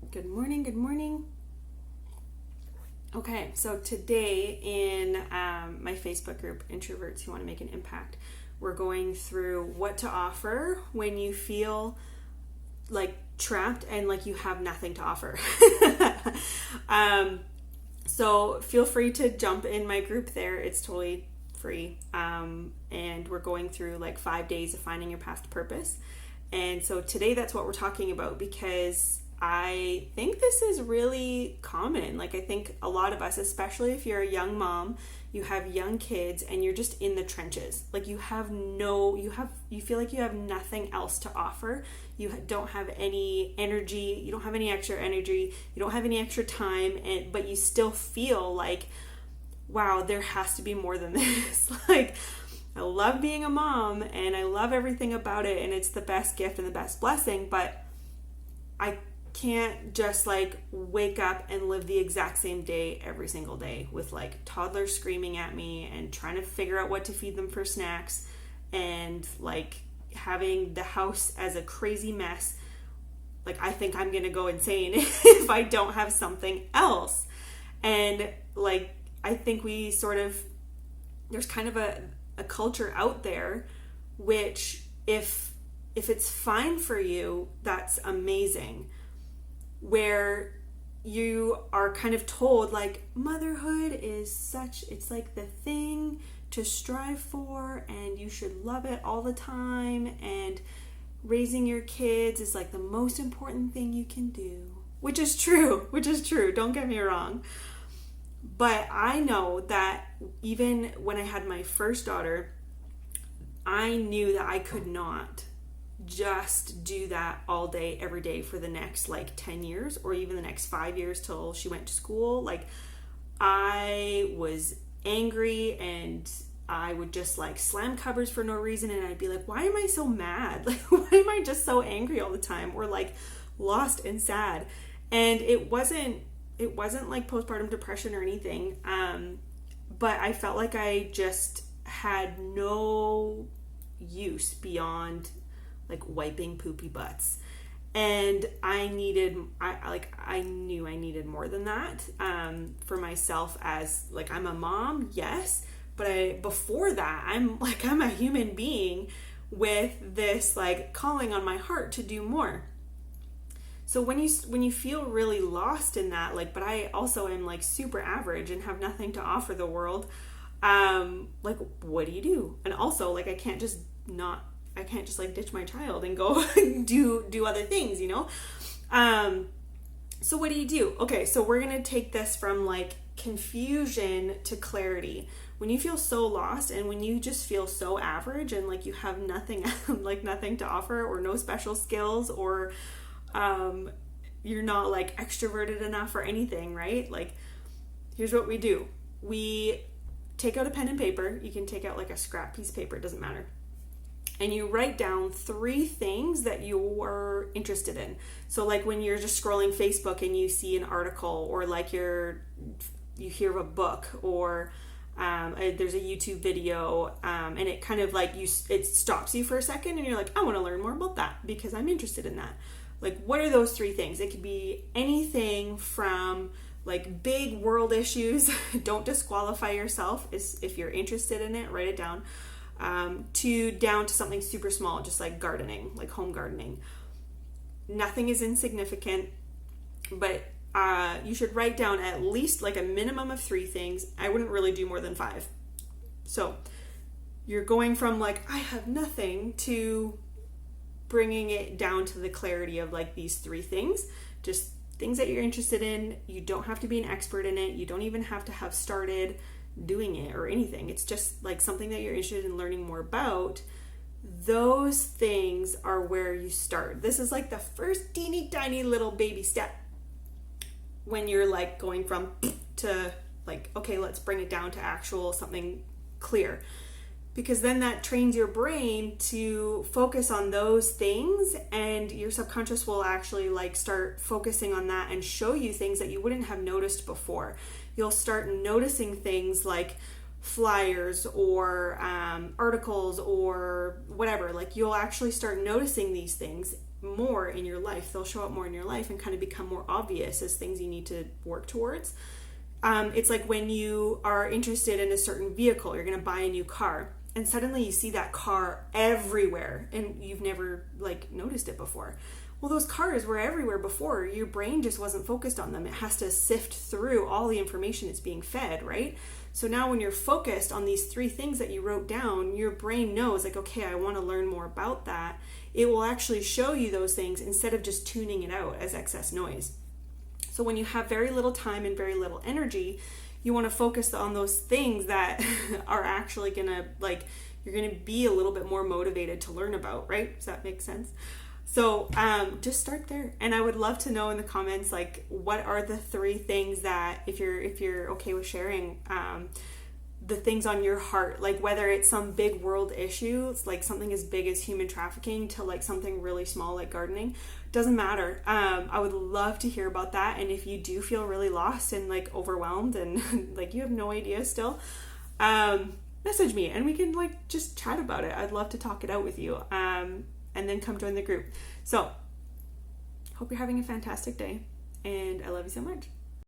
Good morning, good morning. Okay, so today in my Facebook group, Introverts Who Want to Make an Impact, we're going through what to offer when you feel like trapped and like you have nothing to offer. So feel free to jump in my group there. It's totally free. And we're going through like 5 days of finding your path to purpose. And so today that's what we're talking about, because I think this is really common. Like, I think a lot of us, especially if you're a young mom, you have young kids and you're just in the trenches. Like, you feel like you have nothing else to offer. You don't have any energy. You don't have any extra energy. You don't have any extra time, but you still feel like, wow, there has to be more than this. Like, I love being a mom and I love everything about it, and it's the best gift and the best blessing, but I can't just like wake up and live the exact same day every single day with like toddlers screaming at me and trying to figure out what to feed them for snacks and like having the house as a crazy mess. Like, I think I'm gonna go insane if I don't have something else. And like, I think there's kind of a culture out there which if it's fine for you, that's amazing, where you are kind of told like motherhood is it's like the thing to strive for and you should love it all the time, and raising your kids is like the most important thing you can do, which is true, don't get me wrong. But I know that even when I had my first daughter, I knew that I could not just do that all day, every day for the next like 10 years or even the next 5 years till she went to school. Like, I was angry and I would just like slam cupboards for no reason, and I'd be like, why am I so mad? Like, why am I just so angry all the time, or like lost and sad? And it wasn't like postpartum depression or anything, but I felt like I just had no use beyond like wiping poopy butts, and I knew I needed more than that for myself. As like, I'm a mom, yes, but before that I'm a human being with this like calling on my heart to do more. So when you feel really lost in that, like, but I also am like super average and have nothing to offer the world, like, what do you do? And also, like, I can't just like ditch my child and go do other things, you know? So what do you do? Okay, so we're going to take this from like confusion to clarity. When you feel so lost and when you just feel so average and like you have nothing, like nothing to offer, or no special skills, or you're not like extroverted enough or anything, right? Like, here's what we do. We take out a pen and paper. You can take out like a scrap piece of paper, it doesn't matter. And you write down 3 things that you're interested in. So like when you're just scrolling Facebook and you see an article, or like you hear of a book, or there's a YouTube video, and it kind of like it stops you for a second and you're like, I want to learn more about that because I'm interested in that. Like, what are those 3 things? It could be anything from like big world issues. Don't disqualify yourself if you're interested in it. Write it down. Down to something super small, just like gardening, like home gardening. Nothing is insignificant, but you should write down at least like a minimum of 3 things. I wouldn't really do more than 5. So you're going from like, I have nothing, to bringing it down to the clarity of like these 3 things, just things that you're interested in. You don't have to be an expert in it. You don't even have to have started doing it or anything. It's just like something that you're interested in learning more about. Those things are where you start. This is like the first teeny tiny little baby step when you're like going from to like, okay, let's bring it down to actual something clear. Because then that trains your brain to focus on those things, and your subconscious will actually like start focusing on that and show you things that you wouldn't have noticed before. You'll start noticing things like flyers or articles or whatever. Like, you'll actually start noticing these things more in your life. They'll show up more in your life and kind of become more obvious as things you need to work towards. It's like when you are interested in a certain vehicle, you're going to buy a new car, and suddenly you see that car everywhere and you've never like noticed it before. Well, those cars were everywhere before. Your brain just wasn't focused on them. It has to sift through all the information it's being fed, right? So now when you're focused on these 3 things that you wrote down, your brain knows like, okay, I want to learn more about that. It will actually show you those things instead of just tuning it out as excess noise. So when you have very little time and very little energy, you want to focus on those things that are actually going to, like, you're going to be a little bit more motivated to learn about, right? Does that make sense? So just start there. And I would love to know in the comments, like, what are the 3 things that, if you're okay with sharing, the things on your heart, like whether it's some big world issue, it's like something as big as human trafficking to like something really small like gardening, doesn't matter. I would love to hear about that. And if you do feel really lost and like overwhelmed and like you have no idea still, message me and we can like just chat about it. I'd love to talk it out with you. And then come join the group. So hope you're having a fantastic day and I love you so much.